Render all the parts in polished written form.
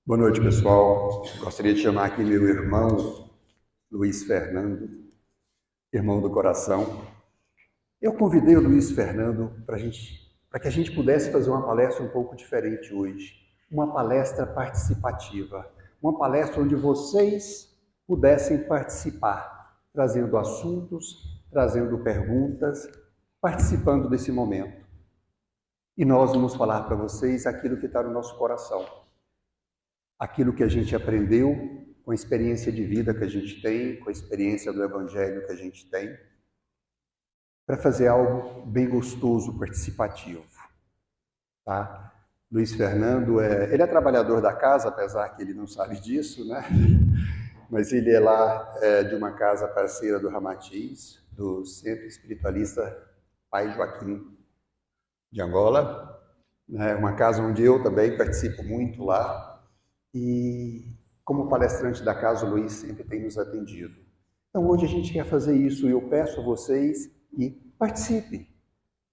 Boa noite, pessoal. Gostaria de chamar aqui meu irmão, Luiz Fernando, irmão do coração. Eu convidei o Luiz Fernando para que a gente pudesse fazer uma palestra um pouco diferente hoje. Uma palestra participativa. Uma palestra onde vocês pudessem participar, trazendo assuntos, trazendo perguntas, participando desse momento. E nós vamos falar para vocês aquilo que está no nosso coração. Aquilo que a gente aprendeu com a experiência de vida que a gente tem, com a experiência do Evangelho que a gente tem, para fazer algo bem gostoso, participativo. Tá? Luiz Fernando, ele é trabalhador da casa, apesar que ele não sabe disso, né? Mas ele é lá de uma casa parceira do Ramatiz, do Centro Espiritualista Pai Joaquim de Angola, né? Uma casa onde eu também participo muito lá. E como palestrante da casa, o Luiz sempre tem nos atendido. Então hoje a gente quer fazer isso e eu peço a vocês que participem.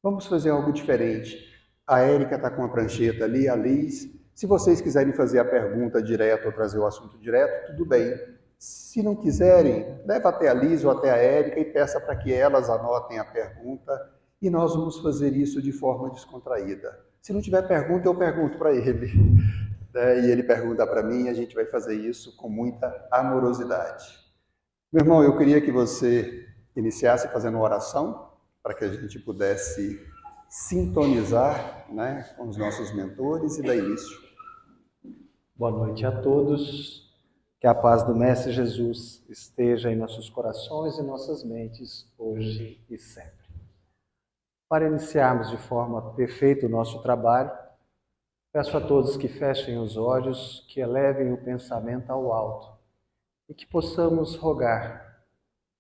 Vamos fazer algo diferente. A Érica está com a prancheta ali, a Liz. Se vocês quiserem fazer a pergunta direto ou trazer o assunto direto, tudo bem. Se não quiserem, leva até a Liz ou até a Érica e peça para que elas anotem a pergunta e nós vamos fazer isso de forma descontraída. Se não tiver pergunta, eu pergunto para ele. E ele pergunta para mim, e a gente vai fazer isso com muita amorosidade. Meu irmão, eu queria que você iniciasse fazendo uma oração, para que a gente pudesse sintonizar, né, com os nossos mentores e dar início. Boa noite a todos, que a paz do Mestre Jesus esteja em nossos corações e nossas mentes, hoje e sempre. Para iniciarmos de forma perfeita o nosso trabalho, peço a todos que fechem os olhos, que elevem o pensamento ao alto e que possamos rogar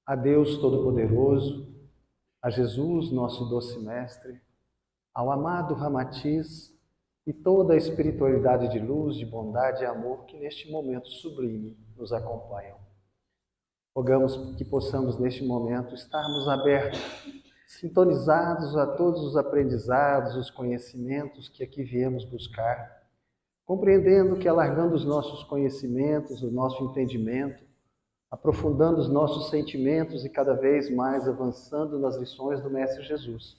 a Deus Todo-Poderoso, a Jesus, nosso doce Mestre, ao amado Ramatiz e toda a espiritualidade de luz, de bondade e amor que neste momento sublime nos acompanham. Rogamos que possamos neste momento estarmos abertos, sintonizados a todos os aprendizados, os conhecimentos que aqui viemos buscar, compreendendo que alargando os nossos conhecimentos, o nosso entendimento, aprofundando os nossos sentimentos e cada vez mais avançando nas lições do Mestre Jesus,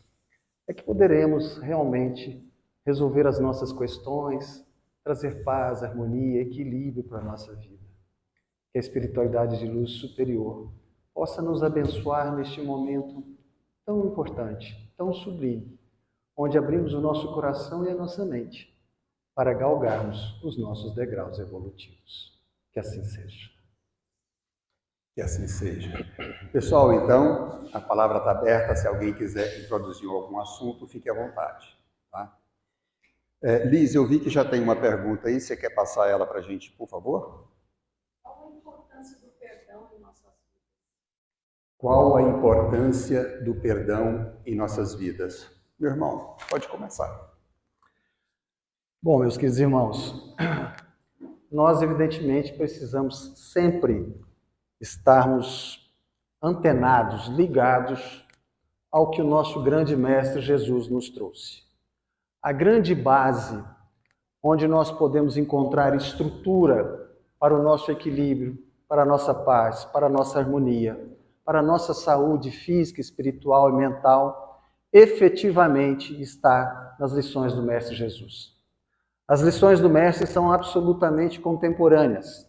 é que poderemos realmente resolver as nossas questões, trazer paz, harmonia, equilíbrio para a nossa vida. Que a espiritualidade de luz superior possa nos abençoar neste momento tão importante, tão sublime, onde abrimos o nosso coração e a nossa mente para galgarmos os nossos degraus evolutivos. Que assim seja. Que assim seja. Pessoal, então, a palavra está aberta. Se alguém quiser introduzir algum assunto, fique à vontade. Tá? Liz, eu vi que já tem uma pergunta aí. Você quer passar ela para a gente, por favor? Qual a importância do perdão em nossas vidas? Qual a importância do perdão em nossas vidas? Meu irmão, pode começar. Bom, meus queridos irmãos, nós evidentemente precisamos sempre estarmos antenados, ligados ao que o nosso grande Mestre Jesus nos trouxe. A grande base onde nós podemos encontrar estrutura para o nosso equilíbrio, para a nossa paz, para a nossa harmonia, para a nossa saúde física, espiritual e mental, efetivamente está nas lições do Mestre Jesus. As lições do Mestre são absolutamente contemporâneas.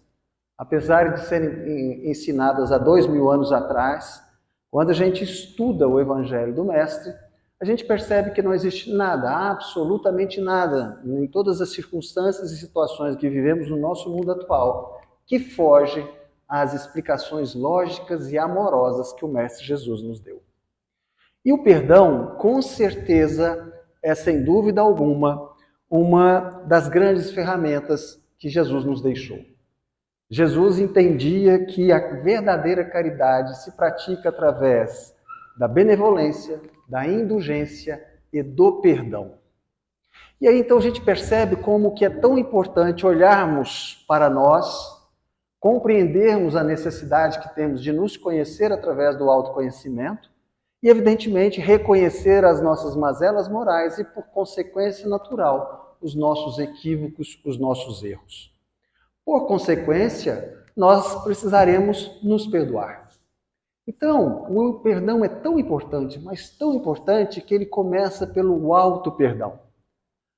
Apesar de serem ensinadas há 2000 anos atrás, quando a gente estuda o Evangelho do Mestre, a gente percebe que não existe nada, absolutamente nada, em todas as circunstâncias e situações que vivemos no nosso mundo atual, que foge às explicações lógicas e amorosas que o Mestre Jesus nos deu. E o perdão, com certeza, é sem dúvida alguma, uma das grandes ferramentas que Jesus nos deixou. Jesus entendia que a verdadeira caridade se pratica através da benevolência, da indulgência e do perdão. E aí então a gente percebe como que é tão importante olharmos para nós, compreendermos a necessidade que temos de nos conhecer através do autoconhecimento e, evidentemente, reconhecer as nossas mazelas morais e, por consequência natural, os nossos equívocos, os nossos erros. Por consequência, nós precisaremos nos perdoar. Então, o perdão é tão importante, mas tão importante que ele começa pelo auto-perdão.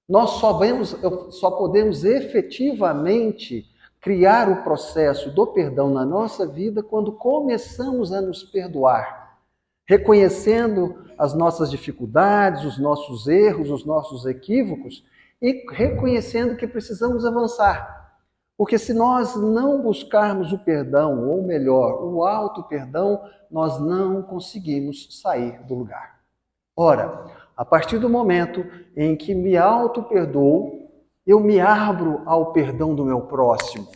Nós só podemos efetivamente criar o processo do perdão na nossa vida quando começamos a nos perdoar, reconhecendo as nossas dificuldades, os nossos erros, os nossos equívocos e reconhecendo que precisamos avançar. Porque se nós não buscarmos o perdão, ou melhor, o auto-perdão, nós não conseguimos sair do lugar. Ora, a partir do momento em que me auto-perdoo, eu me abro ao perdão do meu próximo.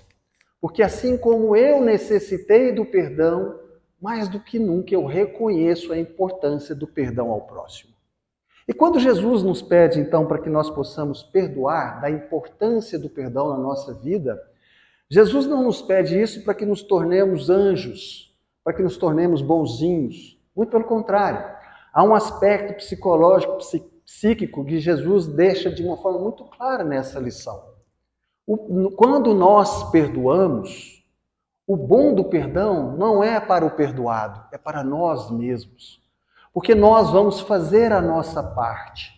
Porque assim como eu necessitei do perdão, mais do que nunca eu reconheço a importância do perdão ao próximo. E quando Jesus nos pede, então, para que nós possamos perdoar, da importância do perdão na nossa vida, Jesus não nos pede isso para que nos tornemos anjos, para que nos tornemos bonzinhos. Muito pelo contrário. Há um aspecto psicológico, psíquico, que Jesus deixa de uma forma muito clara nessa lição. Quando nós perdoamos, o bom do perdão não é para o perdoado, é para nós mesmos. Porque nós vamos fazer a nossa parte.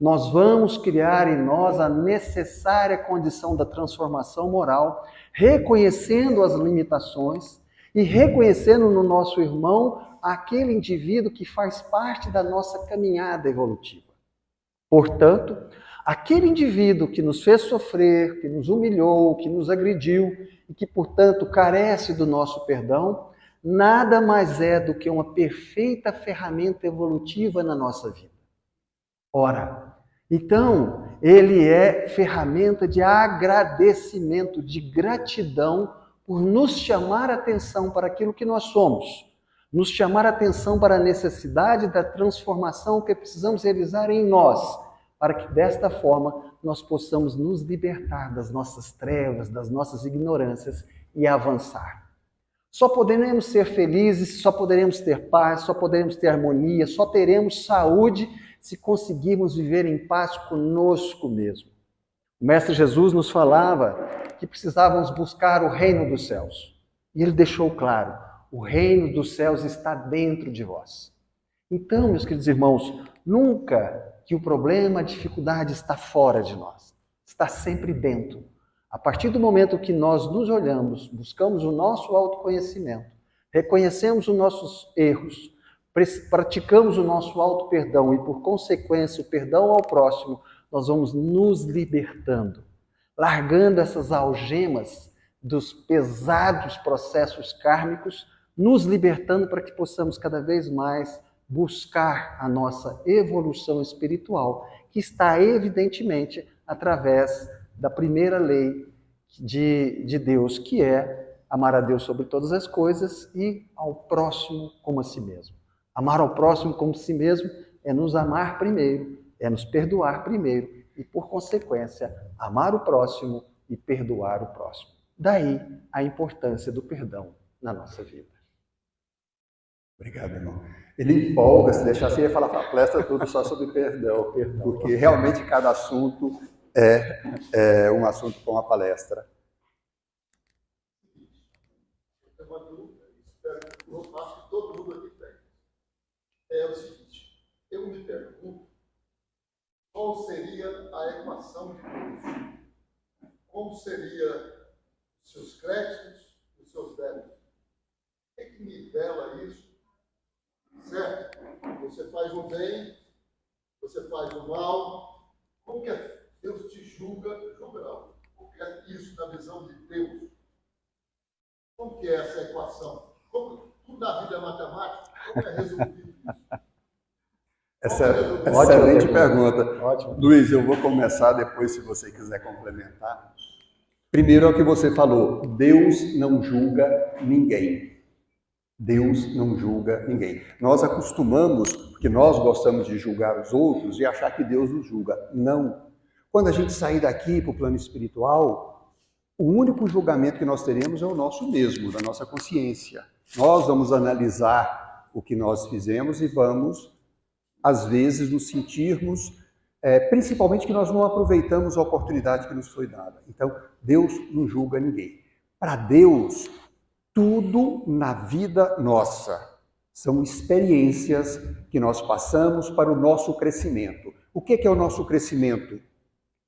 Nós vamos criar em nós a necessária condição da transformação moral, reconhecendo as limitações e reconhecendo no nosso irmão aquele indivíduo que faz parte da nossa caminhada evolutiva. Portanto, aquele indivíduo que nos fez sofrer, que nos humilhou, que nos agrediu e que, portanto, carece do nosso perdão, nada mais é do que uma perfeita ferramenta evolutiva na nossa vida. Ora, então, ele é ferramenta de agradecimento, de gratidão por nos chamar a atenção para aquilo que nós somos, nos chamar a atenção para a necessidade da transformação que precisamos realizar em nós, para que desta forma nós possamos nos libertar das nossas trevas, das nossas ignorâncias e avançar. Só poderemos ser felizes, só poderemos ter paz, só poderemos ter harmonia, só teremos saúde se conseguirmos viver em paz conosco mesmo. O Mestre Jesus nos falava que precisávamos buscar o reino dos céus. E ele deixou claro, o reino dos céus está dentro de vós. Então, meus queridos irmãos, nunca que o problema, a dificuldade está fora de nós. Está sempre dentro. A partir do momento que nós nos olhamos, buscamos o nosso autoconhecimento, reconhecemos os nossos erros, praticamos o nosso auto-perdão e, por consequência, o perdão ao próximo, nós vamos nos libertando, largando essas algemas dos pesados processos kármicos, nos libertando para que possamos cada vez mais buscar a nossa evolução espiritual, que está evidentemente através da primeira lei de Deus, que é amar a Deus sobre todas as coisas e ao próximo como a si mesmo. Amar ao próximo como a si mesmo é nos amar primeiro, é nos perdoar primeiro e, por consequência, amar o próximo e perdoar o próximo. Daí a importância do perdão na nossa vida. Obrigado, irmão. Ele empolga, se deixasse, ia falar para a palestra tudo só sobre perdão, porque realmente cada assunto é um assunto para uma palestra. É uma dúvida, espero que eu faço que todo mundo aqui tem. É o seguinte, eu me pergunto qual seria a equação de Deus? Como seria os seus créditos e os seus débitos? O que nivela isso? Certo? Você faz o bem, você faz o mal. Como que Deus te julga? Julga não. Como que é isso na visão de Deus? Como que é essa equação? Como tudo na vida é matemática? Como é resolvido isso? Excelente pergunta. Ótimo. Luiz, eu vou começar depois, se você quiser complementar. Primeiro é o que você falou, Deus não julga ninguém. Deus não julga ninguém. Nós acostumamos, porque nós gostamos de julgar os outros e achar que Deus nos julga. Não. Quando a gente sair daqui para o plano espiritual, o único julgamento que nós teremos é o nosso mesmo, da nossa consciência. Nós vamos analisar o que nós fizemos e vamos, às vezes, nos sentirmos, principalmente que nós não aproveitamos a oportunidade que nos foi dada. Então, Deus não julga ninguém. Para Deus, tudo na vida nossa são experiências que nós passamos para o nosso crescimento. O que é o nosso crescimento?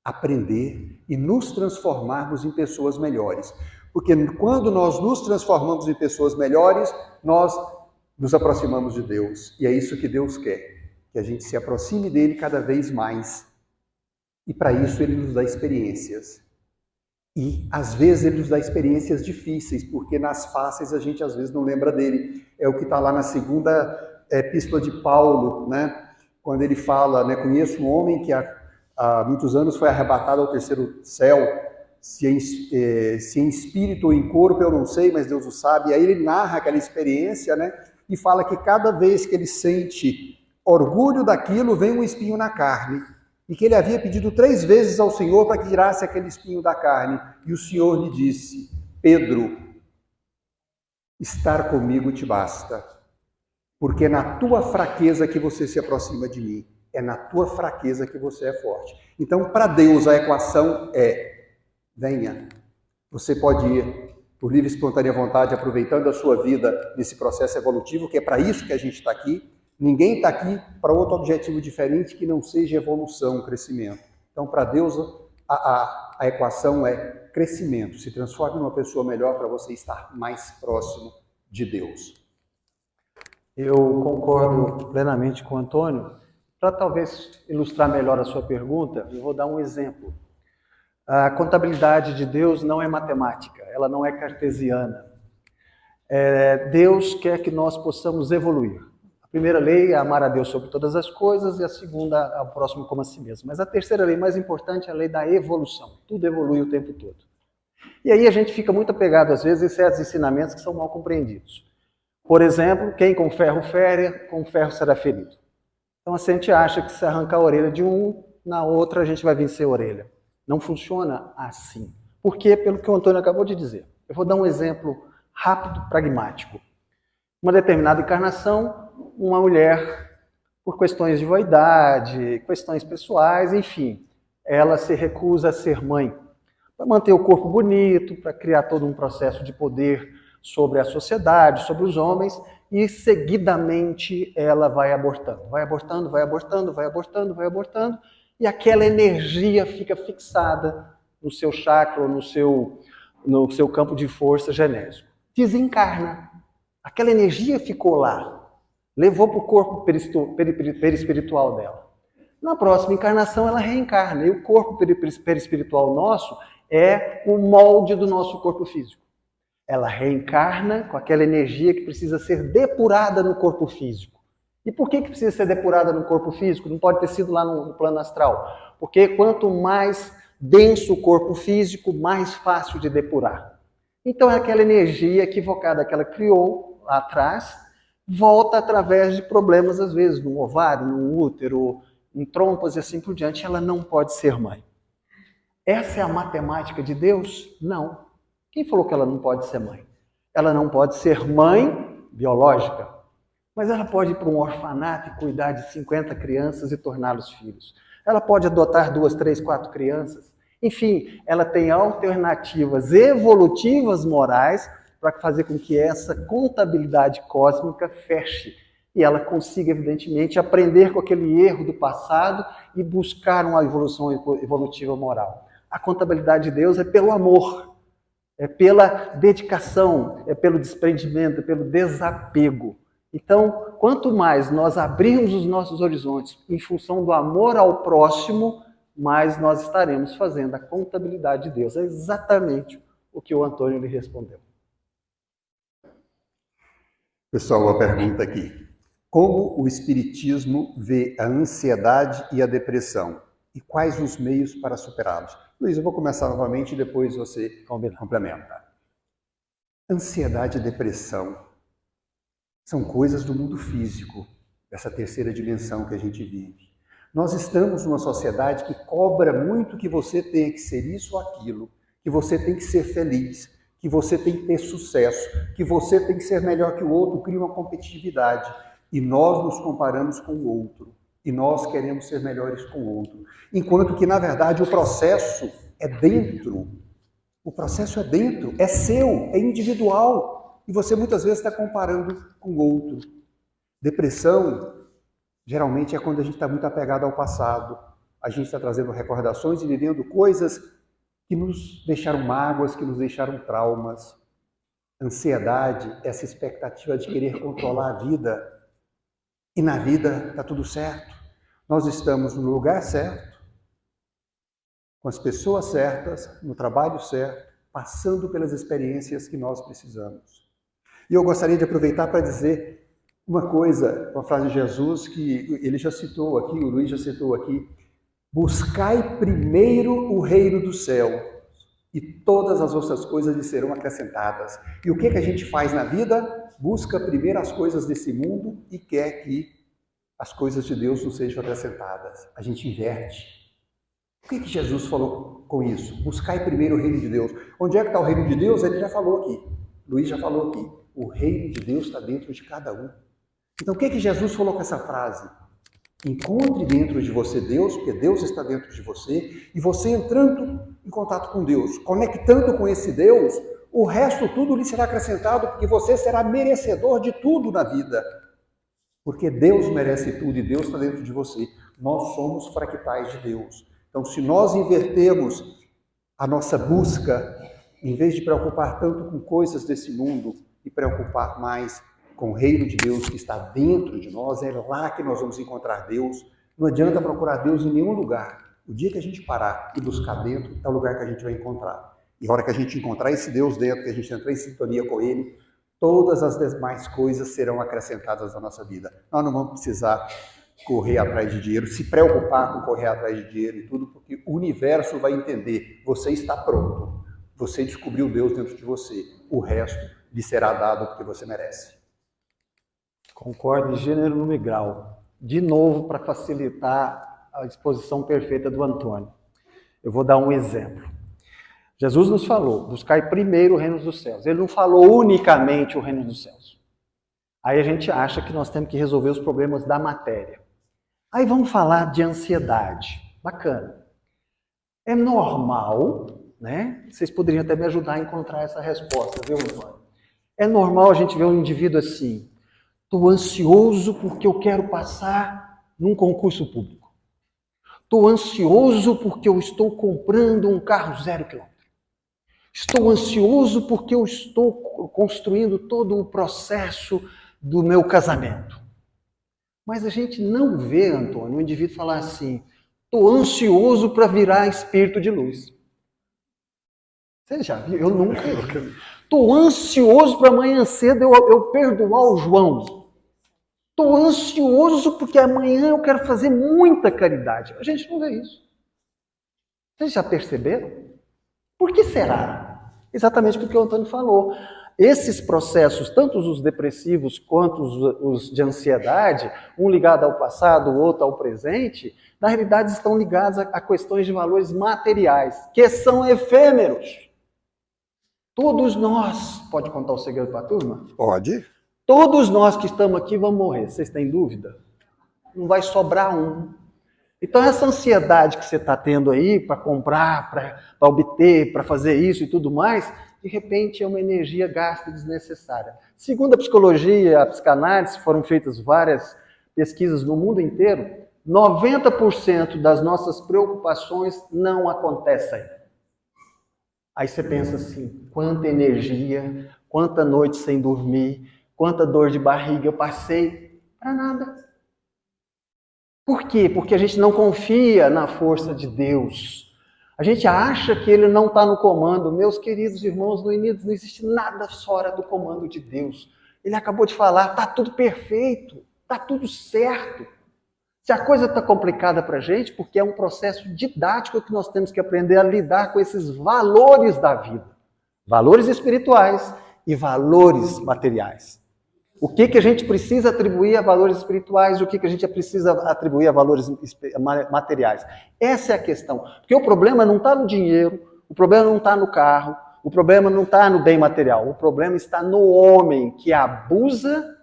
Aprender e nos transformarmos em pessoas melhores. Porque quando nós nos transformamos em pessoas melhores, nós nos aproximamos de Deus. E é isso que Deus quer, que a gente se aproxime dele cada vez mais. E para isso ele nos dá experiências. E às vezes ele nos dá experiências difíceis, porque nas fáceis a gente às vezes não lembra dele. É o que está lá na segunda epístola de Paulo, né? Quando ele fala, né, conheço um homem que há muitos anos foi arrebatado ao terceiro céu, se em espírito ou em corpo eu não sei, mas Deus o sabe. E aí ele narra aquela experiência, né? E fala que cada vez que ele sente orgulho daquilo, vem um espinho na carne. E que ele havia pedido 3 vezes ao Senhor para que tirasse aquele espinho da carne. E o Senhor lhe disse: Pedro, estar comigo te basta, porque é na tua fraqueza que você se aproxima de mim. É na tua fraqueza que você é forte. Então, para Deus, a equação é: venha. Você pode ir por livre e espontânea vontade, aproveitando a sua vida nesse processo evolutivo, que é para isso que a gente está aqui. Ninguém está aqui para outro objetivo diferente que não seja evolução, crescimento. Então, para Deus, a equação é crescimento. Se transforme numa pessoa melhor para você estar mais próximo de Deus. Eu concordo plenamente com o Antônio. Para talvez ilustrar melhor a sua pergunta, eu vou dar um exemplo. A contabilidade de Deus não é matemática, ela não é cartesiana. Deus quer que nós possamos evoluir. A primeira lei é amar a Deus sobre todas as coisas e a segunda, ao próximo como a si mesmo. Mas a terceira lei mais importante é a lei da evolução. Tudo evolui o tempo todo. E aí a gente fica muito apegado, às vezes, em certos ensinamentos que são mal compreendidos. Por exemplo, quem com ferro fere, com ferro será ferido. Então, assim, a gente acha que se arrancar a orelha de um, na outra a gente vai vencer a orelha. Não funciona assim. Por quê? Pelo que o Antônio acabou de dizer. Eu vou dar um exemplo rápido, pragmático. Uma determinada encarnação, uma mulher, por questões de vaidade, questões pessoais, enfim, ela se recusa a ser mãe. Para manter o corpo bonito, para criar todo um processo de poder sobre a sociedade, sobre os homens, e seguidamente ela vai abortando. Vai abortando, vai abortando, vai abortando, vai abortando, e aquela energia fica fixada no seu chakra, ou no seu campo de força genésico. Desencarna. Aquela energia ficou lá, levou para o corpo perispiritual dela. Na próxima encarnação ela reencarna, e o corpo perispiritual nosso é o molde do nosso corpo físico. Ela reencarna com aquela energia que precisa ser depurada no corpo físico. E por que precisa ser depurada no corpo físico? Não pode ter sido lá no plano astral. Porque quanto mais denso o corpo físico, mais fácil de depurar. Então é aquela energia equivocada que ela criou lá atrás, volta através de problemas, às vezes, no ovário, no útero, em trompas e assim por diante. Ela não pode ser mãe. Essa é a matemática de Deus? Não. Quem falou que ela não pode ser mãe? Ela não pode ser mãe biológica, mas ela pode ir para um orfanato e cuidar de 50 crianças e torná-los filhos. Ela pode adotar 2, 3, 4 crianças. Enfim, ela tem alternativas evolutivas morais para fazer com que essa contabilidade cósmica feche e ela consiga, evidentemente, aprender com aquele erro do passado e buscar uma evolução evolutiva moral. A contabilidade de Deus é pelo amor, é pela dedicação, é pelo desprendimento, é pelo desapego. Então, quanto mais nós abrirmos os nossos horizontes em função do amor ao próximo, mais nós estaremos fazendo a contabilidade de Deus. É exatamente o que o Antônio lhe respondeu. Pessoal, uma pergunta aqui. Como o Espiritismo vê a ansiedade e a depressão? E quais os meios para superá-los? Luiz, eu vou começar novamente e depois você complementa. Ansiedade e depressão são coisas do mundo físico, dessa terceira dimensão que a gente vive. Nós estamos numa sociedade que cobra muito que você tenha que ser isso ou aquilo, que você tem que ser feliz, que você tem que ter sucesso, que você tem que ser melhor que o outro, cria uma competitividade. E nós nos comparamos com o outro. E nós queremos ser melhores com o outro. Enquanto que, na verdade, o processo é dentro. O processo é dentro, é seu, é individual. E você muitas vezes está comparando com o outro. Depressão, geralmente, é quando a gente está muito apegado ao passado. A gente está trazendo recordações e vivendo coisas que nos deixaram mágoas, que nos deixaram traumas. Ansiedade, essa expectativa de querer controlar a vida. E na vida está tudo certo. Nós estamos no lugar certo, com as pessoas certas, no trabalho certo, passando pelas experiências que nós precisamos. E eu gostaria de aproveitar para dizer uma coisa, uma frase de Jesus que ele já citou aqui, o Luiz já citou aqui: buscai primeiro o reino do céu e todas as outras coisas lhe serão acrescentadas. E o que a gente faz na vida? Busca primeiro as coisas desse mundo e quer que as coisas de Deus não sejam acrescentadas. A gente inverte. O que Jesus falou com isso? Buscai primeiro o reino de Deus. Onde é que está o reino de Deus? Ele já falou aqui. Luiz já falou aqui. O reino de Deus está dentro de cada um. Então o que Jesus falou com essa frase? Encontre dentro de você Deus, porque Deus está dentro de você, e você entrando em contato com Deus, conectando com esse Deus, o resto tudo lhe será acrescentado, porque você será merecedor de tudo na vida. Porque Deus merece tudo e Deus está dentro de você. Nós somos fractais de Deus. Então, se nós invertermos a nossa busca, em vez de preocupar tanto com coisas desse mundo e preocupar mais com o reino de Deus que está dentro de nós, é lá que nós vamos encontrar Deus. Não adianta procurar Deus em nenhum lugar. O dia que a gente parar e buscar dentro, é o lugar que a gente vai encontrar. E a hora que a gente encontrar esse Deus dentro, que a gente entrar em sintonia com Ele, todas as demais coisas serão acrescentadas na nossa vida. Nós não vamos precisar correr atrás de dinheiro, se preocupar com correr atrás de dinheiro e tudo, porque o universo vai entender. Você está pronto. Você descobriu Deus dentro de você. O resto lhe será dado porque você merece. Concordo em gênero, número e grau. De novo, para facilitar a exposição perfeita do Antônio. Eu vou dar um exemplo. Jesus nos falou, buscai primeiro o reino dos céus. Ele não falou unicamente o reino dos céus. Aí a gente acha que nós temos que resolver os problemas da matéria. Aí vamos falar de ansiedade. Bacana. É normal, né? Vocês poderiam até me ajudar a encontrar essa resposta, viu, Antônio? É normal a gente ver um indivíduo assim: estou ansioso porque eu quero passar num concurso público. Estou ansioso porque eu estou comprando um carro 0 quilômetro. Estou ansioso porque eu estou construindo todo o processo do meu casamento. Mas a gente não vê, Antônio, o indivíduo falar assim: estou ansioso para virar espírito de luz. Você já viu? Eu nunca vi. Estou ansioso para amanhã cedo eu perdoar o João. Estou ansioso porque amanhã eu quero fazer muita caridade. A gente não vê isso. Vocês já perceberam? Por que será? Exatamente porque o Antônio falou. Esses processos, tanto os depressivos quanto os de ansiedade, um ligado ao passado, o outro ao presente, na realidade estão ligados a questões de valores materiais, que são efêmeros. Todos nós, pode contar o segredo para a turma? Pode. Todos nós que estamos aqui vamos morrer. Vocês têm dúvida? Não vai sobrar um. Então essa ansiedade que você está tendo aí para comprar, para obter, para fazer isso e tudo mais, de repente é uma energia gasta desnecessária. Segundo a psicologia e a psicanálise, foram feitas várias pesquisas no mundo inteiro, 90% das nossas preocupações não acontecem. Aí você pensa assim: quanta energia, quanta noite sem dormir, quanta dor de barriga eu passei, para nada. Por quê? Porque a gente não confia na força de Deus. A gente acha que Ele não está no comando. Meus queridos irmãos, no início não existe nada fora do comando de Deus. Ele acabou de falar, está tudo perfeito, está tudo certo. Se a coisa está complicada para a gente, porque é um processo didático que nós temos que aprender a lidar com esses valores da vida. Valores espirituais e valores materiais. O que a gente precisa atribuir a valores espirituais e o que a gente precisa atribuir a valores materiais. Essa é a questão. Porque o problema não está no dinheiro, o problema não está no carro, o problema não está no bem material. O problema está no homem que abusa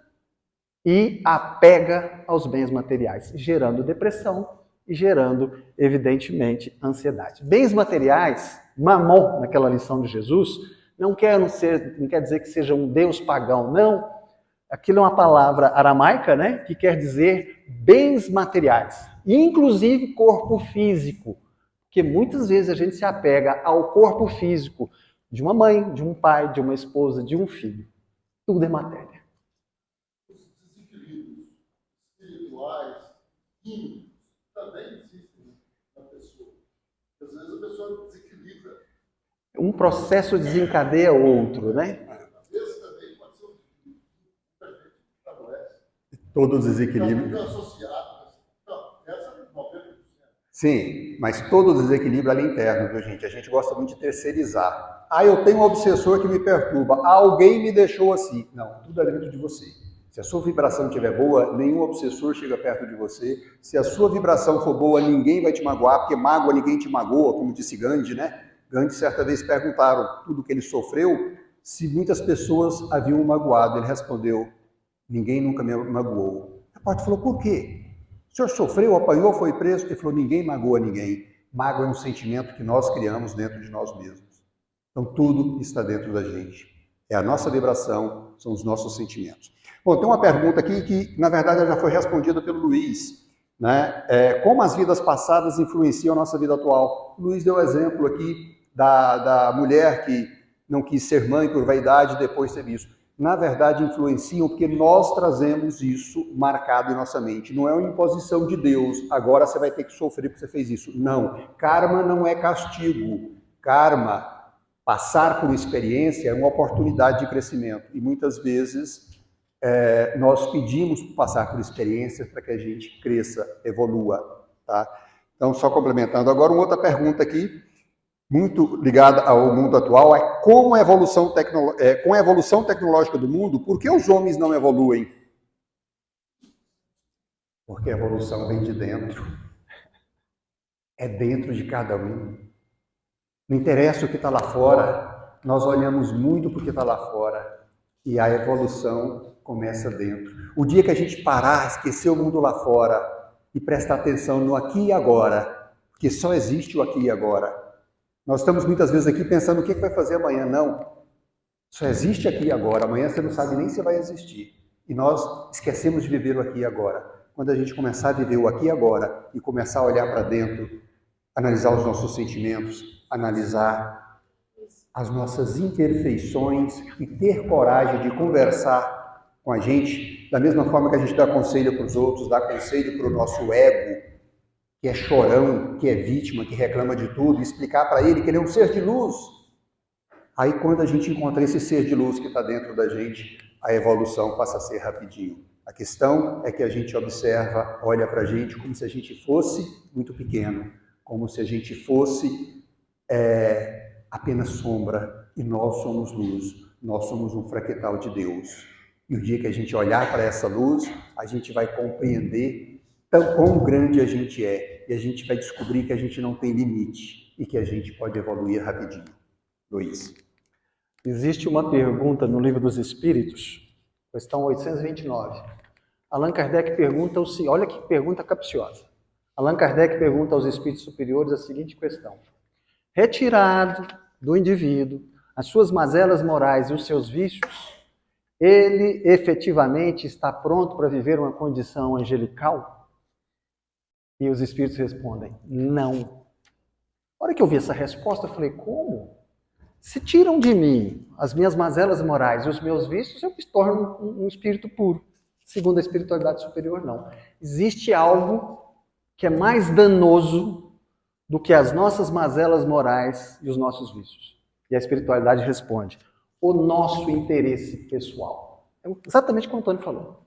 e apega aos bens materiais, gerando depressão, e gerando, evidentemente, ansiedade. Bens materiais, mamon, naquela lição de Jesus, não quer dizer que seja um deus pagão, não. Aquilo é uma palavra aramaica, né, que quer dizer bens materiais, inclusive corpo físico, porque muitas vezes a gente se apega ao corpo físico de uma mãe, de um pai, de uma esposa, de um filho. Tudo é matéria. Os desequilíbrios espirituais, químicos, também existem na pessoa. Às vezes a pessoa desequilibra. Um processo desencadeia outro, né? Às vezes também pode ser um desequilíbrio. Muita gente adoece. Todo desequilíbrio. Está muito associado. Não, essa é 90%. Sim, mas todo desequilíbrio ali interno, viu, gente? A gente gosta muito de terceirizar. Ah, eu tenho um obsessor que me perturba. Ah, alguém me deixou assim. Não, tudo é dentro de você. Se a sua vibração estiver boa, nenhum obsessor chega perto de você. Se a sua vibração for boa, ninguém vai te magoar, porque mágoa ninguém te magoa, como disse Gandhi, né? Gandhi certa vez perguntaram tudo que ele sofreu, se muitas pessoas haviam magoado. Ele respondeu, ninguém nunca me magoou. A parte falou, por quê? O senhor sofreu, apanhou, foi preso? Ele falou, ninguém magoa ninguém. Mágoa é um sentimento que nós criamos dentro de nós mesmos. Então tudo está dentro da gente. É a nossa vibração, são os nossos sentimentos. Bom, tem uma pergunta aqui que, na verdade, já foi respondida pelo Luiz. Né? Como as vidas passadas influenciam a nossa vida atual? O Luiz deu exemplo aqui da mulher que não quis ser mãe por vaidade e depois teve isso. Na verdade, influenciam porque nós trazemos isso marcado em nossa mente. Não é uma imposição de Deus, agora você vai ter que sofrer porque você fez isso. Não, karma não é castigo. Karma, passar por experiência, é uma oportunidade de crescimento. E muitas vezes nós pedimos passar por experiências para que a gente cresça, evolua. Tá? Então, só complementando. Agora, uma outra pergunta aqui, muito ligada ao mundo atual, é com a evolução tecnológica do mundo, por que os homens não evoluem? Porque a evolução vem de dentro. É dentro de cada um. Não interessa o que está lá fora, nós olhamos muito para o que está lá fora e a evolução começa dentro. O dia que a gente parar, esquecer o mundo lá fora e prestar atenção no aqui e agora, porque só existe o aqui e agora. Nós estamos muitas vezes aqui pensando o que vai fazer amanhã. Não, só existe aqui e agora. Amanhã você não sabe nem se vai existir. E nós esquecemos de viver o aqui e agora. Quando a gente começar a viver o aqui e agora e começar a olhar para dentro, analisar os nossos sentimentos, analisar as nossas imperfeições e ter coragem de conversar com a gente, da mesma forma que a gente dá conselho para os outros, dá conselho para o nosso ego, que é chorão, que é vítima, que reclama de tudo, e explicar para ele que ele é um ser de luz. Aí quando a gente encontra esse ser de luz que está dentro da gente, a evolução passa a ser rapidinho. A questão é que a gente observa, olha para a gente como se a gente fosse muito pequeno, como se a gente fosse apenas sombra, e nós somos luz, nós somos um fraquetal de Deus. E o dia que a gente olhar para essa luz, a gente vai compreender quão grande a gente é, e a gente vai descobrir que a gente não tem limite, e que a gente pode evoluir rapidinho. Luiz. Existe uma pergunta no Livro dos Espíritos, questão 829. Allan Kardec pergunta, olha que pergunta capciosa. Allan Kardec pergunta aos espíritos superiores a seguinte questão: retirado do indivíduo as suas mazelas morais e os seus vícios, ele efetivamente está pronto para viver uma condição angelical? E os espíritos respondem, não. Na hora que eu vi essa resposta, eu falei, como? Se tiram de mim as minhas mazelas morais e os meus vícios, eu me torno um espírito puro. Segundo a espiritualidade superior, não. Existe algo que é mais danoso do que as nossas mazelas morais e os nossos vícios. E a espiritualidade responde, o nosso interesse pessoal. É exatamente como o Antônio falou.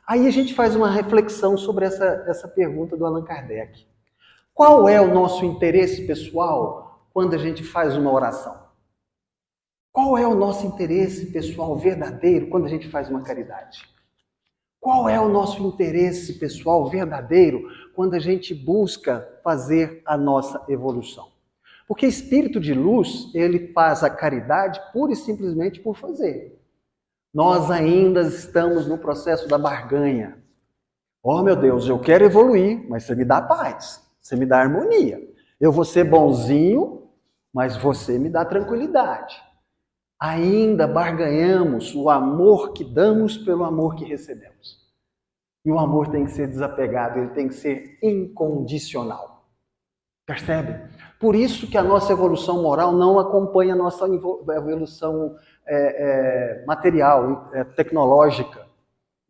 Aí a gente faz uma reflexão sobre essa pergunta do Allan Kardec. Qual é o nosso interesse pessoal quando a gente faz uma oração? Qual é o nosso interesse pessoal verdadeiro quando a gente faz uma caridade? Qual é o nosso interesse pessoal verdadeiro quando a gente busca fazer a nossa evolução? Porque espírito de luz, ele faz a caridade pura e simplesmente por fazer. Nós ainda estamos no processo da barganha. Oh, meu Deus, eu quero evoluir, mas você me dá paz, você me dá harmonia. Eu vou ser bonzinho, mas você me dá tranquilidade. Ainda barganhamos o amor que damos pelo amor que recebemos. E o amor tem que ser desapegado, ele tem que ser incondicional. Percebe? Por isso que a nossa evolução moral não acompanha a nossa evolução material, tecnológica,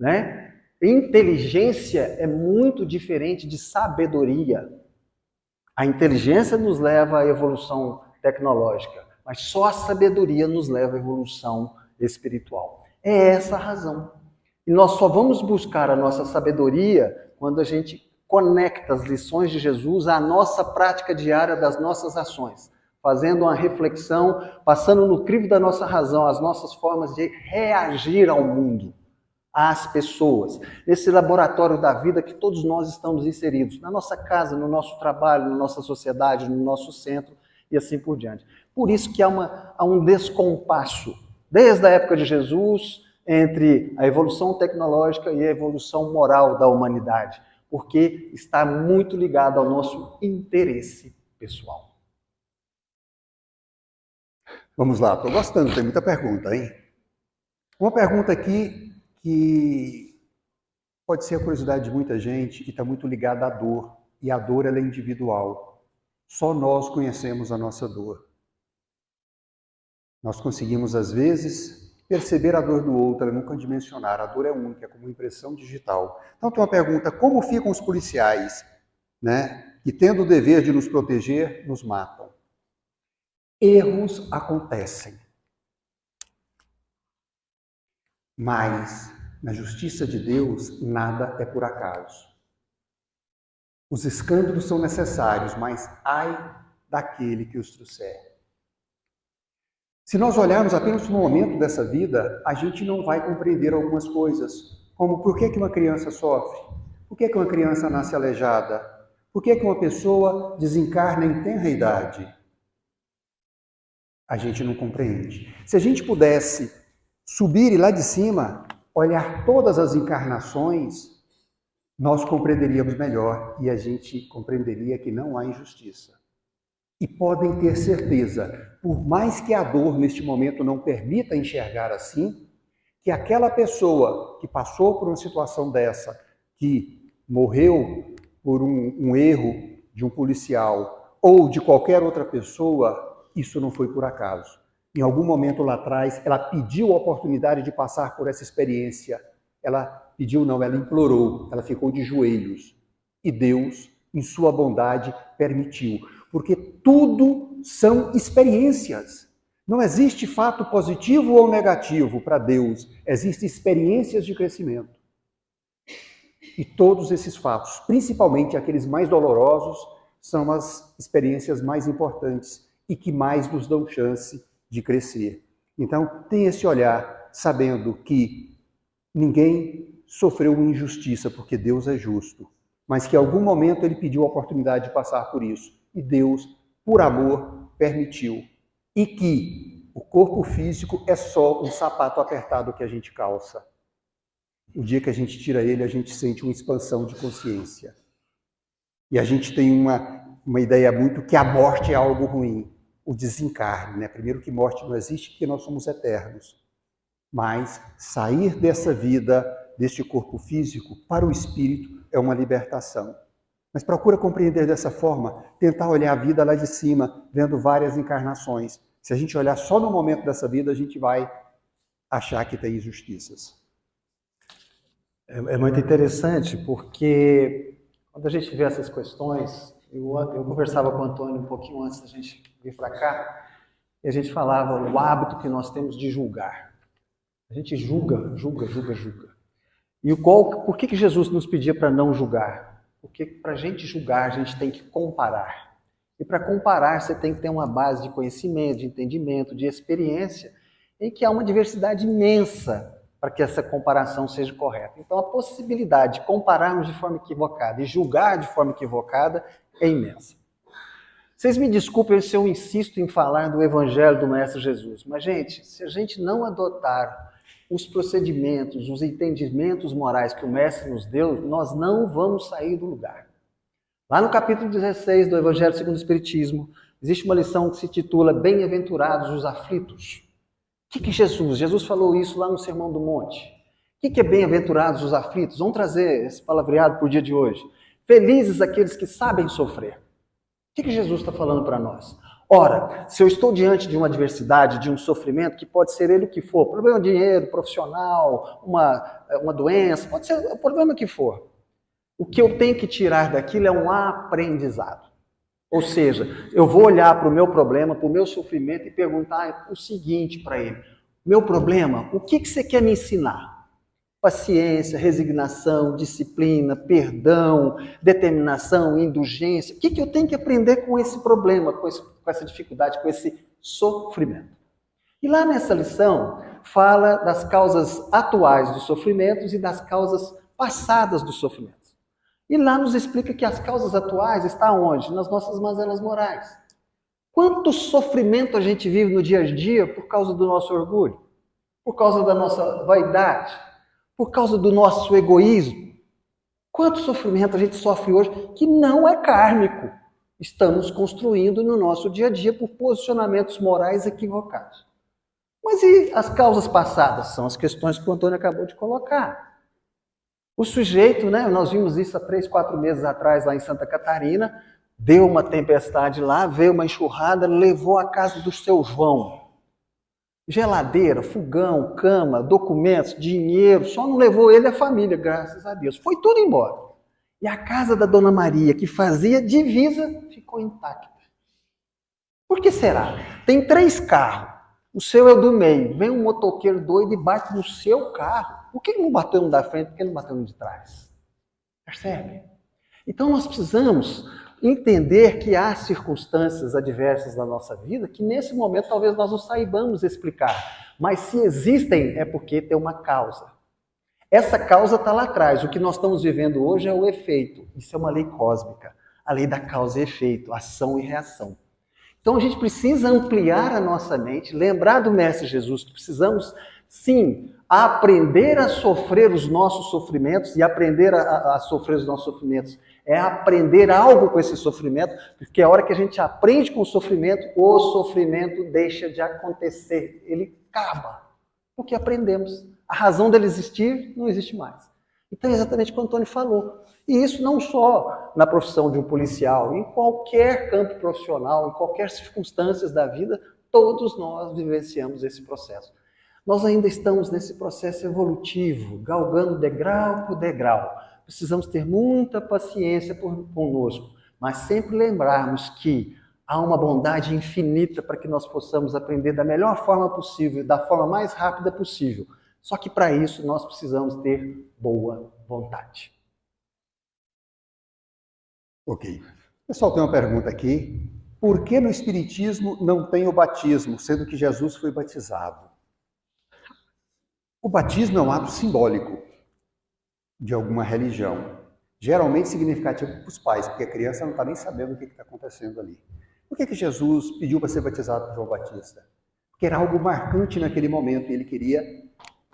né? Inteligência é muito diferente de sabedoria. A inteligência nos leva à evolução tecnológica, mas só a sabedoria nos leva à evolução espiritual. É essa a razão. E nós só vamos buscar a nossa sabedoria quando a gente conecta as lições de Jesus à nossa prática diária das nossas ações, fazendo uma reflexão, passando no crivo da nossa razão as nossas formas de reagir ao mundo, às pessoas, nesse laboratório da vida que todos nós estamos inseridos, na nossa casa, no nosso trabalho, na nossa sociedade, no nosso centro e assim por diante. Por isso que há um descompasso, desde a época de Jesus, entre a evolução tecnológica e a evolução moral da humanidade, porque está muito ligado ao nosso interesse pessoal. Vamos lá, estou gostando, tem muita pergunta, hein? Uma pergunta aqui que pode ser a curiosidade de muita gente e está muito ligada à dor. E a dor ela é individual. Só nós conhecemos a nossa dor. Nós conseguimos, às vezes, perceber a dor do outro, ela nunca dimensionar. A dor é única, é como impressão digital. Então tem uma pergunta, como ficam os policiais, né, que tendo o dever de nos proteger, nos matam? Erros acontecem. Mas, na justiça de Deus, nada é por acaso. Os escândalos são necessários, mas ai daquele que os trouxer. Se nós olharmos apenas no momento dessa vida, a gente não vai compreender algumas coisas, como por que uma criança sofre? Por que uma criança nasce aleijada? Por que uma pessoa desencarna em tenra idade? A gente não compreende. Se a gente pudesse subir e lá de cima, olhar todas as encarnações, nós compreenderíamos melhor e a gente compreenderia que não há injustiça. E podem ter certeza, por mais que a dor neste momento não permita enxergar assim, que aquela pessoa que passou por uma situação dessa, que morreu por um erro de um policial ou de qualquer outra pessoa, isso não foi por acaso. Em algum momento lá atrás, ela pediu a oportunidade de passar por essa experiência. Ela pediu, não, ela implorou, ela ficou de joelhos. E Deus, em sua bondade, permitiu. Porque tudo são experiências. Não existe fato positivo ou negativo para Deus. Existem experiências de crescimento. E todos esses fatos, principalmente aqueles mais dolorosos, são as experiências mais importantes e que mais nos dão chance de crescer. Então, tem esse olhar, sabendo que ninguém sofreu uma injustiça, porque Deus é justo, mas que em algum momento ele pediu a oportunidade de passar por isso. E Deus, por amor, permitiu. E que o corpo físico é só um sapato apertado que a gente calça. O dia que a gente tira ele, a gente sente uma expansão de consciência. E a gente tem uma ideia muito que a morte é algo ruim. O desencarne, né? Primeiro que morte não existe porque nós somos eternos. Mas sair dessa vida, deste corpo físico, para o espírito é uma libertação. Mas procura compreender dessa forma, tentar olhar a vida lá de cima, vendo várias encarnações. Se a gente olhar só no momento dessa vida, a gente vai achar que tem injustiças. É muito interessante porque quando a gente vê essas questões, eu conversava com o Antônio um pouquinho antes da gente vir para cá, e a gente falava o hábito que nós temos de julgar. A gente julga. E por que Jesus nos pedia para não julgar? Porque para a gente julgar, a gente tem que comparar. E para comparar, você tem que ter uma base de conhecimento, de entendimento, de experiência, em que há uma diversidade imensa para que essa comparação seja correta. Então, a possibilidade de compararmos de forma equivocada e julgar de forma equivocada é imensa. Vocês me desculpem se eu insisto em falar do Evangelho do Mestre Jesus, mas, gente, se a gente não adotar os procedimentos, os entendimentos morais que o Mestre nos deu, nós não vamos sair do lugar. Lá no capítulo 16 do Evangelho segundo o Espiritismo, existe uma lição que se titula Bem-aventurados os aflitos. O que Jesus? Jesus falou isso lá no Sermão do Monte. O que é bem-aventurados os aflitos? Vamos trazer esse palavreado para o dia de hoje. Felizes aqueles que sabem sofrer. O que Jesus está falando para nós? Ora, se eu estou diante de uma adversidade, de um sofrimento, que pode ser ele o que for, problema de dinheiro, profissional, uma doença, pode ser o problema que for. O que eu tenho que tirar daquilo é um aprendizado. Ou seja, eu vou olhar para o meu problema, para o meu sofrimento e perguntar o seguinte para ele: meu problema, o que você quer me ensinar? Paciência, resignação, disciplina, perdão, determinação, indulgência. O que eu tenho que aprender com esse problema, com essa dificuldade, com esse sofrimento? E lá nessa lição, fala das causas atuais dos sofrimentos e das causas passadas dos sofrimentos. E lá nos explica que as causas atuais estão onde? Nas nossas mazelas morais. Quanto sofrimento a gente vive no dia a dia por causa do nosso orgulho, por causa da nossa vaidade, por causa do nosso egoísmo. Quanto sofrimento a gente sofre hoje que não é kármico. Estamos construindo no nosso dia a dia por posicionamentos morais equivocados. Mas e as causas passadas? São as questões que o Antônio acabou de colocar. O sujeito, nós vimos isso há 3, 4 meses atrás lá em Santa Catarina, deu uma tempestade lá, veio uma enxurrada, levou a casa do seu João. Geladeira, fogão, cama, documentos, dinheiro, só não levou ele e a família, graças a Deus. Foi tudo embora. E a casa da Dona Maria, que fazia divisa, ficou intacta. Por que será? Tem 3 carros, o seu é o do meio, vem um motoqueiro doido e bate no seu carro. Por que não bateu no da frente? Por que não bateu no de trás? Percebe? Então nós precisamos entender que há circunstâncias adversas na nossa vida que nesse momento talvez nós não saibamos explicar. Mas se existem é porque tem uma causa. Essa causa está lá atrás. O que nós estamos vivendo hoje é o efeito. Isso é uma lei cósmica. A lei da causa e efeito, ação e reação. Então a gente precisa ampliar a nossa mente, lembrar do Mestre Jesus que precisamos, sim, aprender a sofrer os nossos sofrimentos, e aprender a sofrer os nossos sofrimentos é aprender algo com esse sofrimento, porque a hora que a gente aprende com o sofrimento deixa de acontecer, ele acaba, porque aprendemos. A razão dele existir não existe mais. Então é exatamente o que o Antônio falou. E isso não só na profissão de um policial, em qualquer campo profissional, em qualquer circunstância da vida, todos nós vivenciamos esse processo. Nós ainda estamos nesse processo evolutivo, galgando degrau por degrau. Precisamos ter muita paciência conosco, mas sempre lembrarmos que há uma bondade infinita para que nós possamos aprender da melhor forma possível, da forma mais rápida possível. Só que para isso nós precisamos ter boa vontade. Ok. O pessoal tem uma pergunta aqui. Por que no Espiritismo não tem o batismo, sendo que Jesus foi batizado? O batismo é um ato simbólico de alguma religião, geralmente significativo para os pais, porque a criança não está nem sabendo o que está acontecendo ali. Por que Jesus pediu para ser batizado por João Batista? Porque era algo marcante naquele momento e ele queria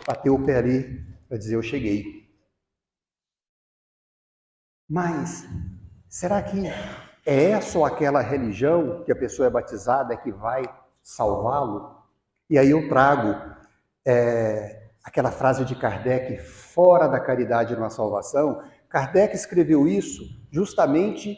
bater o pé ali para dizer: eu cheguei. Mas será que é só aquela religião que a pessoa é batizada que vai salvá-lo? E aí eu trago aquela frase de Kardec: fora da caridade não há salvação. Kardec escreveu isso justamente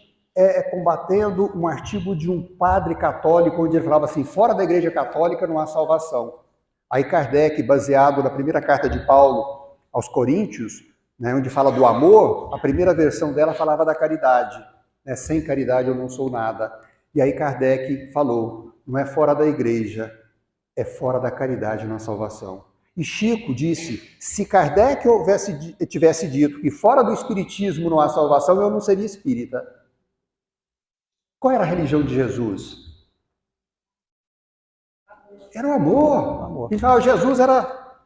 combatendo um artigo de um padre católico, onde ele falava assim: fora da igreja católica não há salvação. Aí Kardec, baseado na primeira carta de Paulo aos Coríntios, onde fala do amor, a primeira versão dela falava da caridade. Sem caridade eu não sou nada. E aí Kardec falou: não é fora da igreja, é fora da caridade não há salvação. E Chico disse: se Kardec tivesse dito que fora do espiritismo não há salvação, eu não seria espírita. Qual era a religião de Jesus? Era o amor. Então, Jesus era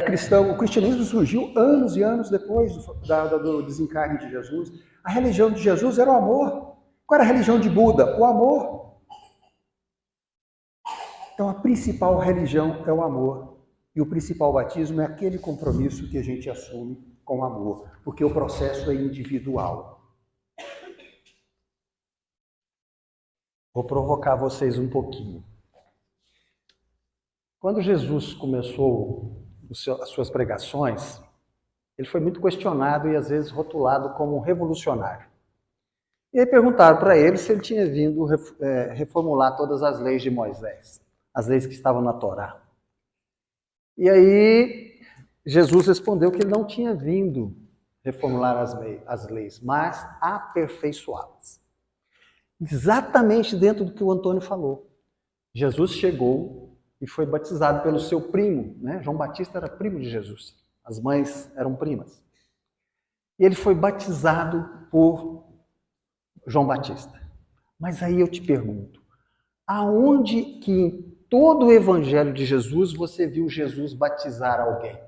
cristão. O cristianismo surgiu anos e anos depois do desencarne de Jesus. A religião de Jesus era o amor. Qual era a religião de Buda? O amor. Então, a principal religião é o amor. E o principal batismo é aquele compromisso que a gente assume com o amor, porque o processo é individual. Vou provocar vocês um pouquinho. Quando Jesus começou as suas pregações, ele foi muito questionado e às vezes rotulado como um revolucionário. E aí perguntaram para ele se ele tinha vindo reformular todas as leis de Moisés, as leis que estavam na Torá. E aí Jesus respondeu que ele não tinha vindo reformular as leis, mas aperfeiçoá-las. Exatamente dentro do que o Antônio falou. Jesus chegou e foi batizado pelo seu primo, né? João Batista era primo de Jesus. As mães eram primas. E ele foi batizado por João Batista. Mas aí eu te pergunto, aonde que em todo o evangelho de Jesus você viu Jesus batizar alguém?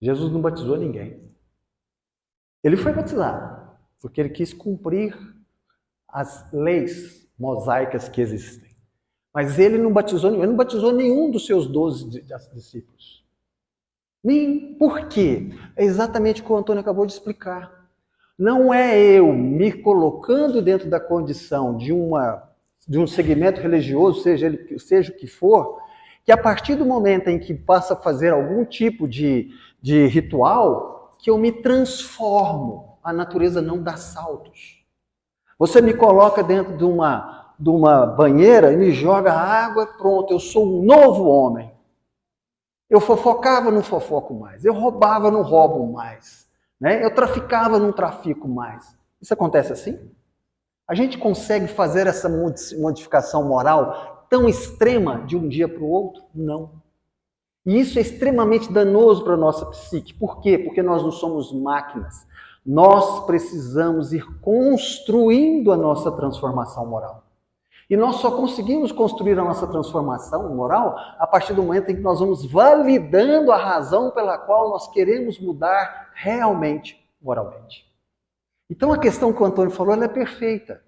Jesus não batizou ninguém. Ele foi batizado porque ele quis cumprir as leis mosaicas que existem. Mas ele não batizou ninguém, ele não batizou nenhum dos seus 12 discípulos. Nem por quê? É exatamente o que o Antônio acabou de explicar. Não é eu me colocando dentro da condição de um segmento religioso, seja o que for, que a partir do momento em que passa a fazer algum tipo de ritual, que eu me transformo. A natureza não dá saltos. Você me coloca dentro de uma banheira e me joga água, pronto, eu sou um novo homem. Eu fofocava, não fofoco mais. Eu roubava, não roubo mais. Né? Eu traficava, não trafico mais. Isso acontece assim? A gente consegue fazer essa modificação moral tão extrema de um dia para o outro? Não. E isso é extremamente danoso para a nossa psique. Por quê? Porque nós não somos máquinas. Nós precisamos ir construindo a nossa transformação moral. E nós só conseguimos construir a nossa transformação moral a partir do momento em que nós vamos validando a razão pela qual nós queremos mudar realmente, moralmente. Então a questão que o Antônio falou, ela é perfeita.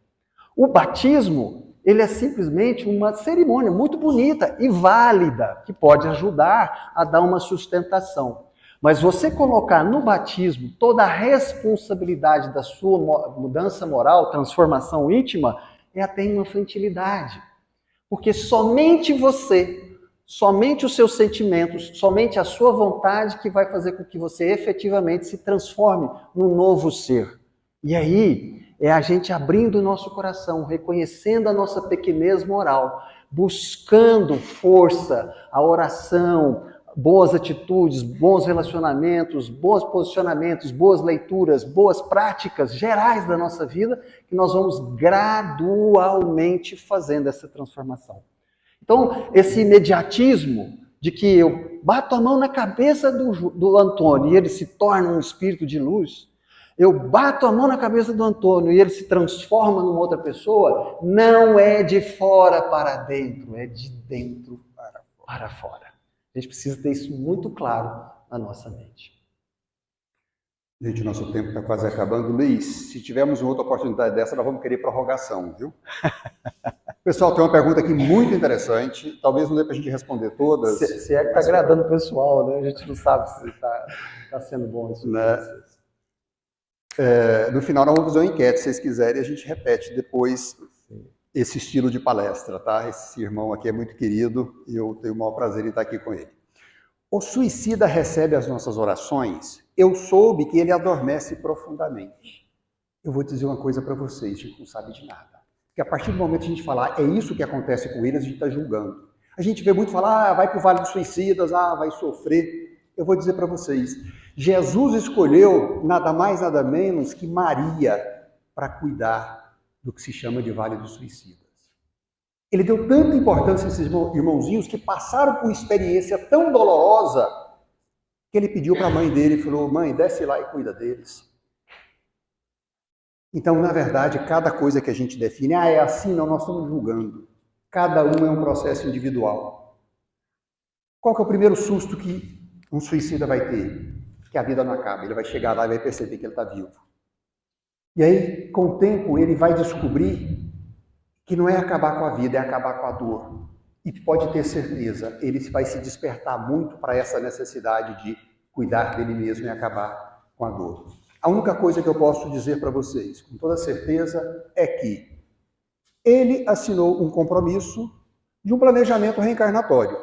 O batismo, ele é simplesmente uma cerimônia muito bonita e válida, que pode ajudar a dar uma sustentação. Mas você colocar no batismo toda a responsabilidade da sua mudança moral, transformação íntima, é até uma infantilidade. Porque somente você, somente os seus sentimentos, somente a sua vontade que vai fazer com que você efetivamente se transforme num novo ser. E aí é a gente abrindo o nosso coração, reconhecendo a nossa pequenez moral, buscando força, a oração, boas atitudes, bons relacionamentos, bons posicionamentos, boas leituras, boas práticas gerais da nossa vida, que nós vamos gradualmente fazendo essa transformação. Então, esse imediatismo de que eu bato a mão na cabeça do Antônio e ele se torna um espírito de luz, eu bato a mão na cabeça do Antônio e ele se transforma numa outra pessoa, não é de fora para dentro, é de dentro para fora. A gente precisa ter isso muito claro na nossa mente. Gente, o nosso tempo está quase acabando. Luiz, se tivermos uma outra oportunidade dessa, nós vamos querer prorrogação, viu? Pessoal, tem uma pergunta aqui muito interessante. Talvez não dê para a gente responder todas. Se é que está agradando o pessoal, né? A gente não sabe se está sendo bom isso. Né? No final, nós vamos fazer uma enquete. Se vocês quiserem, a gente repete depois esse estilo de palestra, tá? Esse irmão aqui é muito querido e eu tenho o maior prazer em estar aqui com ele. O suicida recebe as nossas orações? Eu soube que ele adormece profundamente. Eu vou dizer uma coisa para vocês, a gente não sabe de nada. Porque a partir do momento que a gente falar, é isso que acontece com eles, a gente está julgando. A gente vê muito falar, vai para o Vale dos Suicidas, vai sofrer. Eu vou dizer para vocês, Jesus escolheu nada mais, nada menos que Maria para cuidar do que se chama de Vale dos Suicidas. Ele deu tanta importância a esses irmãozinhos que passaram por uma experiência tão dolorosa que ele pediu para a mãe dele e falou, mãe, desce lá e cuida deles. Então, na verdade, cada coisa que a gente define, é assim, não, nós estamos julgando. Cada um é um processo individual. Qual que é o primeiro susto que um suicida vai ter? Que a vida não acaba. Ele vai chegar lá e vai perceber que ele está vivo. E aí, com o tempo, ele vai descobrir que não é acabar com a vida, é acabar com a dor. E pode ter certeza, ele vai se despertar muito para essa necessidade de cuidar dele mesmo e acabar com a dor. A única coisa que eu posso dizer para vocês, com toda certeza, é que ele assinou um compromisso de um planejamento reencarnatório.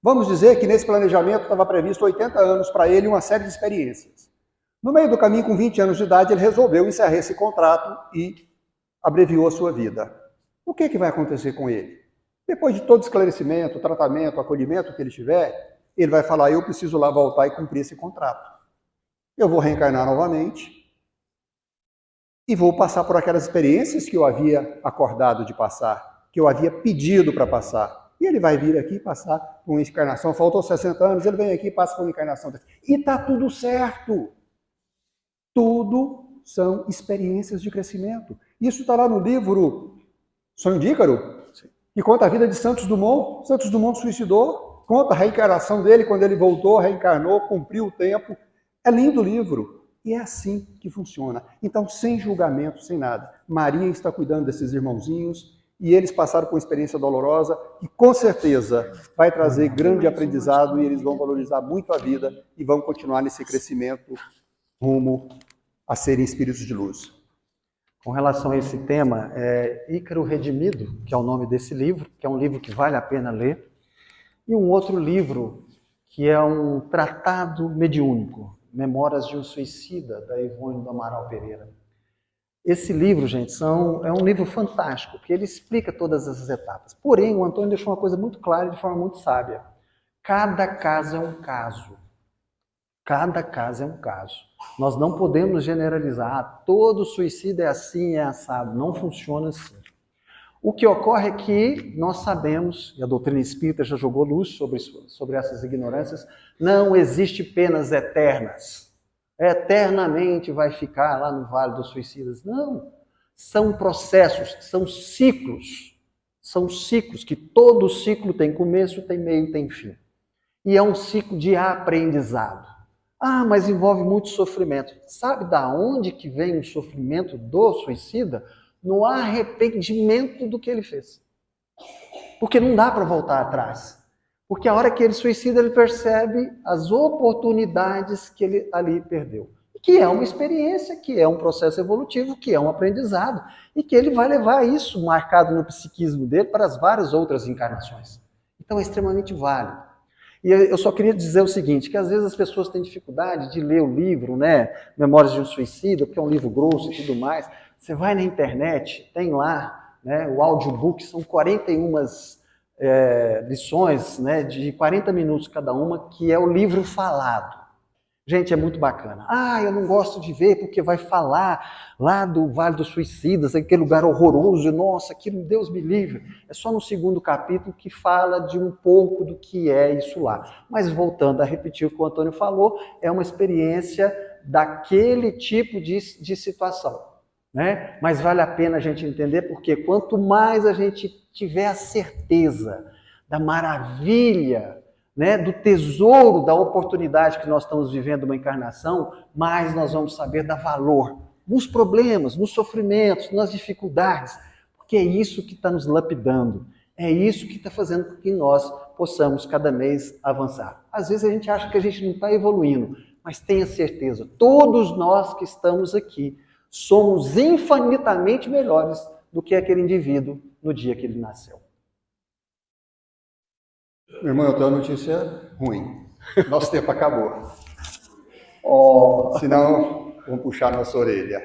Vamos dizer que nesse planejamento estava previsto 80 anos para ele e uma série de experiências. No meio do caminho, com 20 anos de idade, ele resolveu encerrar esse contrato e abreviou a sua vida. O que vai acontecer com ele? Depois de todo esclarecimento, tratamento, acolhimento que ele tiver, ele vai falar, eu preciso lá voltar e cumprir esse contrato. Eu vou reencarnar novamente e vou passar por aquelas experiências que eu havia acordado de passar, que eu havia pedido para passar. E ele vai vir aqui passar por uma encarnação, faltou 60 anos, ele vem aqui e passa por uma encarnação. E está tudo certo. Tudo são experiências de crescimento. Isso está lá no livro Sonho de Ícaro, que conta a vida de Santos Dumont. Santos Dumont suicidou, conta a reencarnação dele quando ele voltou, reencarnou, cumpriu o tempo. É lindo o livro. E é assim que funciona. Então, sem julgamento, sem nada. Maria está cuidando desses irmãozinhos e eles passaram por uma experiência dolorosa que, com certeza, vai trazer grande aprendizado e eles vão valorizar muito a vida e vão continuar nesse crescimento rumo a serem espíritos de luz. Com relação a esse tema, Ícaro Redimido, que é o nome desse livro, que é um livro que vale a pena ler, e um outro livro que é um tratado mediúnico, Memórias de um Suicida, da Ivone do Amaral Pereira. Esse livro, gente, é um livro fantástico, porque ele explica todas essas etapas. Porém, o Antônio deixou uma coisa muito clara e de forma muito sábia. Cada caso é um caso. Cada caso é um caso. Nós não podemos generalizar, todo suicídio é assim, é assado. Não funciona assim. O que ocorre é que nós sabemos, e a doutrina espírita já jogou luz sobre essas ignorâncias, não existe penas eternas. Eternamente vai ficar lá no Vale dos Suicidas. Não. São processos, são ciclos. São ciclos, que todo ciclo tem começo, tem meio, tem fim. E é um ciclo de aprendizado. Ah, mas envolve muito sofrimento. Sabe da onde que vem o sofrimento do suicida? No arrependimento do que ele fez. Porque não dá para voltar atrás. Porque a hora que ele suicida, ele percebe as oportunidades que ele ali perdeu. Que é uma experiência, que é um processo evolutivo, que é um aprendizado. E que ele vai levar isso marcado no psiquismo dele para as várias outras encarnações. Então é extremamente válido. E eu só queria dizer o seguinte, que às vezes as pessoas têm dificuldade de ler o livro, né, Memórias de um Suicida, porque é um livro grosso e tudo mais. Você vai na internet, tem lá, né, o audiobook, são 41 lições, né, de 40 minutos cada uma, que é o livro falado. Gente, é muito bacana. Ah, eu não gosto de ver porque vai falar lá do Vale dos Suicidas, aquele lugar horroroso, nossa, aquilo, Deus me livre. É só no 2º capítulo que fala de um pouco do que é isso lá. Mas voltando a repetir o que o Antônio falou, é uma experiência daquele tipo de situação, né? Mas vale a pena a gente entender, porque quanto mais a gente tiver a certeza da maravilha, né, do tesouro, da oportunidade que nós estamos vivendo uma encarnação, mais nós vamos saber dar valor nos problemas, nos sofrimentos, nas dificuldades, porque é isso que está nos lapidando, é isso que está fazendo com que nós possamos cada mês avançar. Às vezes a gente acha que a gente não está evoluindo, mas tenha certeza, todos nós que estamos aqui somos infinitamente melhores do que aquele indivíduo no dia que ele nasceu. Meu irmão, eu tenho uma notícia ruim. Nosso tempo acabou. Senão, vamos puxar nossa orelha.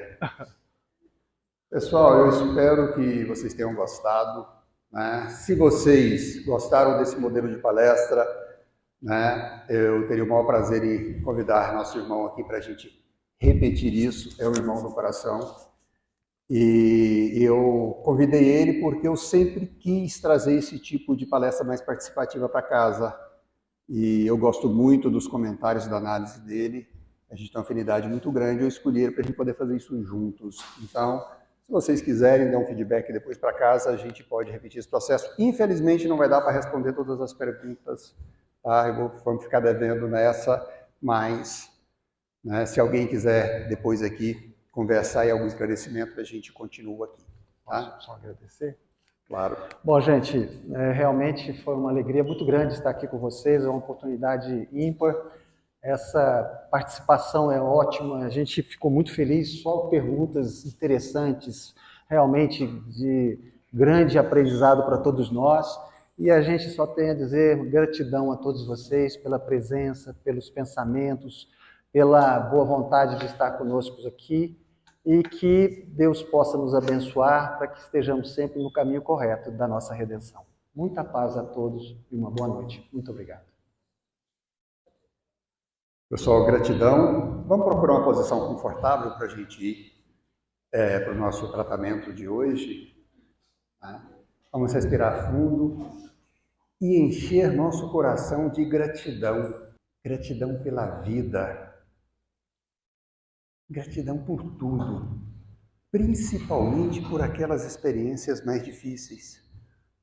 Pessoal, eu espero que vocês tenham gostado, né? Se vocês gostaram desse modelo de palestra, né, eu teria o maior prazer em convidar nosso irmão aqui para a gente repetir isso. É o irmão do coração. E eu convidei ele porque eu sempre quis trazer esse tipo de palestra mais participativa para casa. E eu gosto muito dos comentários da análise dele. A gente tem uma afinidade muito grande. Eu escolhi ele para a gente poder fazer isso juntos. Então, se vocês quiserem dar um feedback depois para casa, a gente pode repetir esse processo. Infelizmente, não vai dar para responder todas as perguntas. Tá? Vamos ficar devendo nessa, mas, né, se alguém quiser depois aqui conversar e algum esclarecimento, a gente continua aqui. Tá? Posso só agradecer? Claro. Bom, gente, realmente foi uma alegria muito grande estar aqui com vocês, é uma oportunidade ímpar. Essa participação é ótima, a gente ficou muito feliz, só perguntas interessantes, realmente de grande aprendizado para todos nós. E a gente só tem a dizer gratidão a todos vocês pela presença, pelos pensamentos, pela boa vontade de estar conosco aqui e que Deus possa nos abençoar para que estejamos sempre no caminho correto da nossa redenção. Muita paz a todos e uma boa noite. Muito obrigado. Pessoal, gratidão. Vamos procurar uma posição confortável para a gente ir para o nosso tratamento de hoje. Tá? Vamos respirar fundo e encher nosso coração de gratidão. Gratidão pela vida. Gratidão por tudo. Principalmente por aquelas experiências mais difíceis.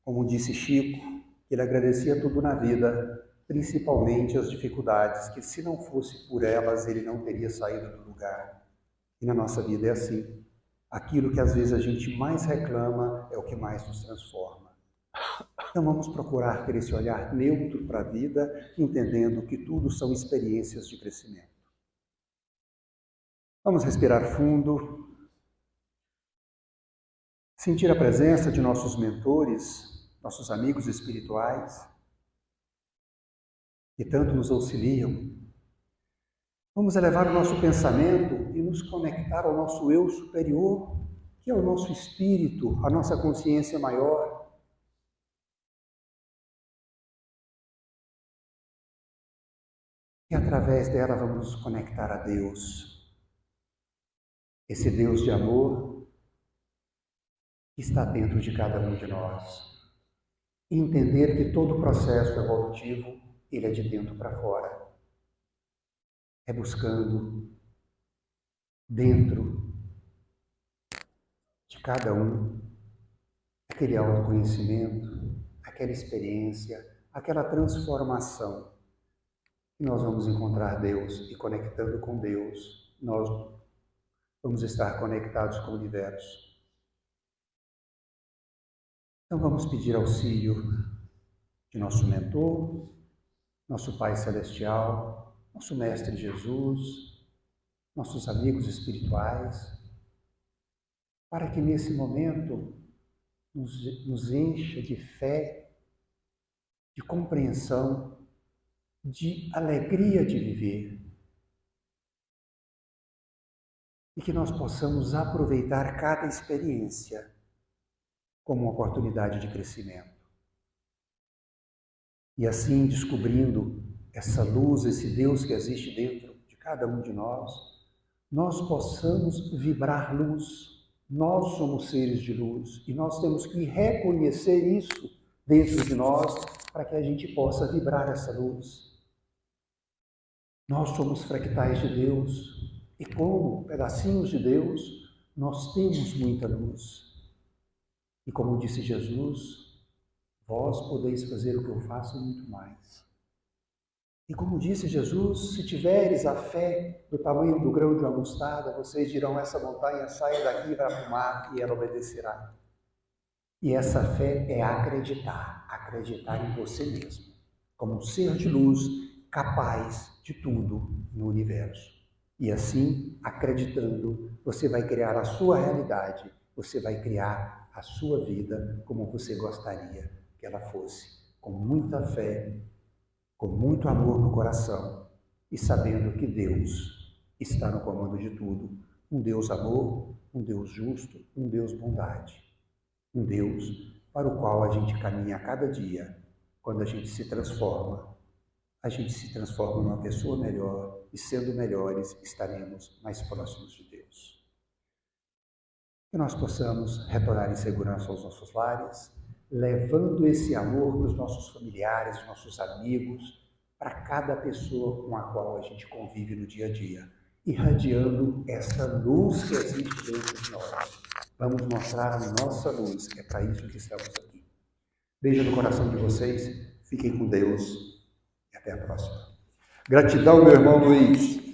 Como disse Chico, ele agradecia tudo na vida, principalmente as dificuldades, que se não fosse por elas, ele não teria saído do lugar. E na nossa vida é assim. Aquilo que às vezes a gente mais reclama é o que mais nos transforma. Então vamos procurar ter esse olhar neutro para a vida, entendendo que tudo são experiências de crescimento. Vamos respirar fundo, sentir a presença de nossos mentores, nossos amigos espirituais, que tanto nos auxiliam. Vamos elevar o nosso pensamento e nos conectar ao nosso eu superior, que é o nosso espírito, a nossa consciência maior. E através dela vamos nos conectar a Deus, esse Deus de amor que está dentro de cada um de nós. E entender que todo o processo evolutivo, ele é de dentro para fora. É buscando dentro de cada um aquele autoconhecimento, aquela experiência, aquela transformação. E nós vamos encontrar Deus e conectando com Deus, nós vamos estar conectados com o universo. Então vamos pedir auxílio de nosso mentor, nosso Pai Celestial, nosso Mestre Jesus, nossos amigos espirituais, para que nesse momento nos encha de fé, de compreensão, de alegria de viver. E que nós possamos aproveitar cada experiência como uma oportunidade de crescimento. E assim, descobrindo essa luz, esse Deus que existe dentro de cada um de nós possamos vibrar luz. Nós somos seres de luz e nós temos que reconhecer isso dentro de nós para que a gente possa vibrar essa luz. Nós somos fractais de Deus e como pedacinhos de Deus, nós temos muita luz. E como disse Jesus, vós podeis fazer o que eu faço e muito mais. E como disse Jesus, se tiveres a fé do tamanho do grão de uma mostarda, vocês dirão essa montanha, saia daqui e vai para o mar, e ela obedecerá. E essa fé é acreditar em você mesmo, como um ser de luz capaz de tudo no universo. E assim, acreditando, você vai criar a sua realidade, você vai criar a sua vida como você gostaria que ela fosse, com muita fé, com muito amor no coração e sabendo que Deus está no comando de tudo. Um Deus amor, um Deus justo, um Deus bondade. Um Deus para o qual a gente caminha a cada dia. Quando a gente se transforma numa pessoa melhor e sendo melhores estaremos mais próximos de Deus. Que nós possamos retornar em segurança aos nossos lares, levando esse amor para os nossos familiares, nossos amigos, para cada pessoa com a qual a gente convive no dia a dia, irradiando essa luz que existe dentro de nós. Vamos mostrar a nossa luz, é para isso que estamos aqui. Beijo no coração de vocês, fiquem com Deus e até a próxima. Gratidão, meu irmão Luiz.